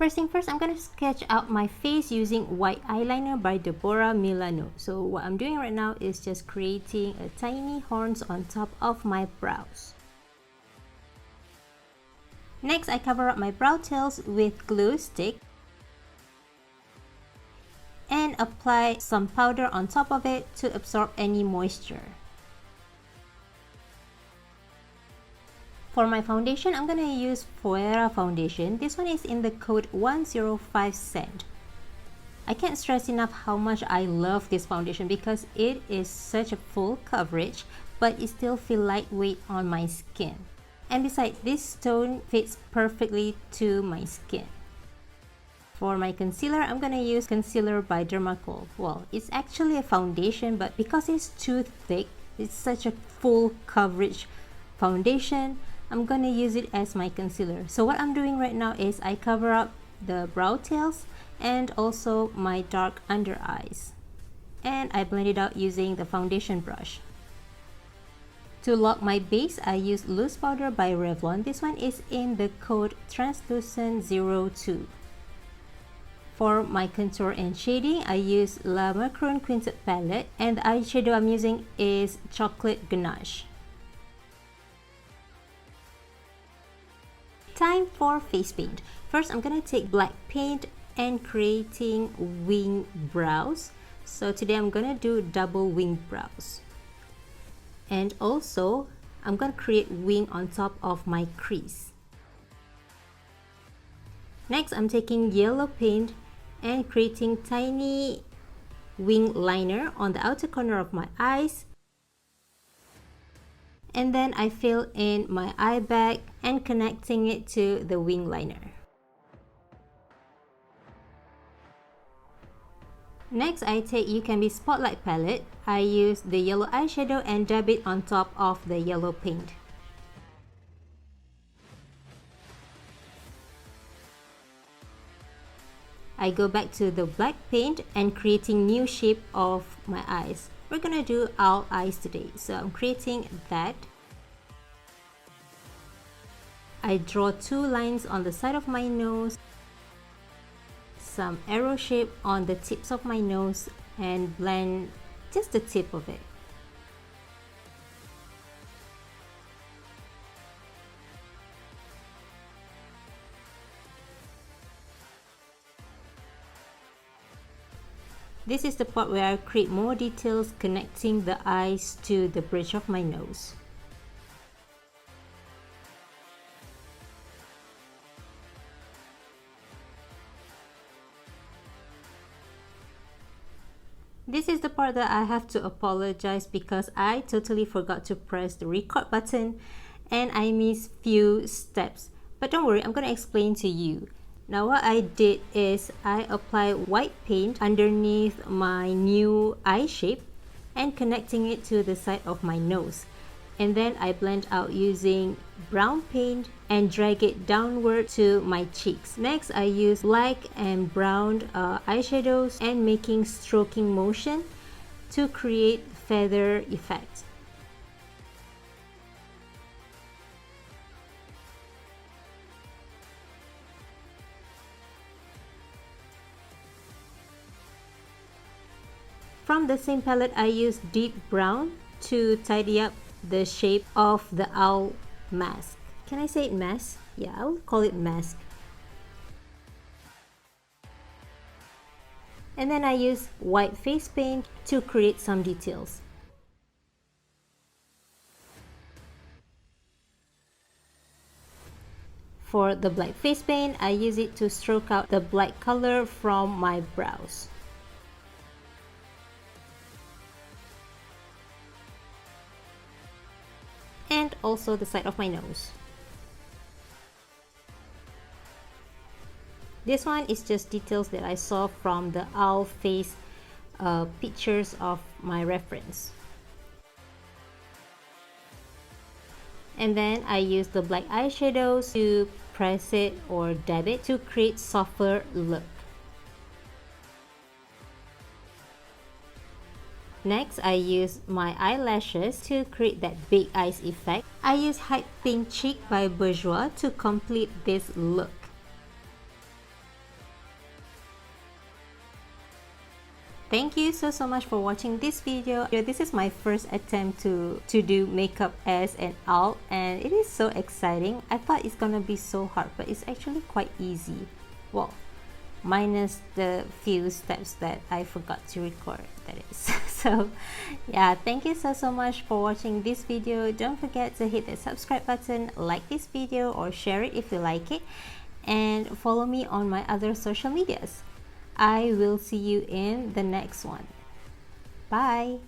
First thing first, I'm going to sketch out my face using white eyeliner by Deborah Milano. So what I'm doing right now is just creating a tiny horns on top of my brows. Next, I cover up my brow tails with glue stick and apply some powder on top of it to absorb any moisture. For my foundation, I'm going to use Phoera foundation. This one is in the code 105 cent. I can't stress enough how much I love this foundation because it is such a full coverage, but it still feels lightweight on my skin. And besides, this tone fits perfectly to my skin. For my concealer, I'm going to use concealer by Dermacol. Well, it's actually a foundation, but because it's too thick, it's such a full coverage foundation, I'm going to use it as my concealer. So what I'm doing right now is I cover up the brow tails and also my dark under eyes. And I blend it out using the foundation brush. To lock my base, I use loose powder by Revlon. This one is in the code translucent02. For my contour and shading, I use La Macaroons Quintet palette, and the eyeshadow I'm using is Chocolate Ganache. Time for face paint. First, I'm gonna take black paint and creating wing brows. So today I'm gonna do double wing brows. And also, I'm gonna create wing on top of my crease. Next, I'm taking yellow paint and creating tiny wing liner on the outer corner of my eyes. And then I fill in my eye bag and connecting it to the wing liner. Next, I take Ucanbe Spotlight palette. I use the yellow eyeshadow and dab it on top of the yellow paint. I go back to the black paint and creating new shape of my eyes. We're gonna do owl eyes today, so I'm creating that. I draw two lines on the side of my nose, some arrow shape on the tips of my nose, and blend just the tip of it. This is the part where I create more details connecting the eyes to the bridge of my nose. This is the part that I have to apologize because I totally forgot to press the record button and I missed few steps. But don't worry, I'm going to explain to you. Now what I did is I applied white paint underneath my new eye shape and connecting it to the side of my nose. And then I blend out using brown paint and drag it downward to my cheeks. Next, I use black and brown eyeshadows and making stroking motion to create feather effect. From the same palette, I use deep brown to tidy up the shape of the owl mask. Can I say it mask? Yeah, I'll call it mask. And then I use white face paint to create some details. For the black face paint, I use it to stroke out the black color from my brows. And also the side of my nose. This one is just details that I saw from the owl face pictures of my reference. And then I use the black eyeshadows to press it or dab it to create softer look. Next, I use my eyelashes to create that big eyes effect. I use Hype Pink Chique by Bourjois to complete this look. Thank you so much for watching this video. This is my first attempt to do makeup as an alt, and it is so exciting. I thought it's gonna be so hard, but it's actually quite easy. Well, minus the few steps that I forgot to record, that is. So yeah, thank you so much for watching this video. Don't forget to hit the subscribe button, like this video, or share it if you like it, and follow me on my other social medias. I will see you in the next one. Bye!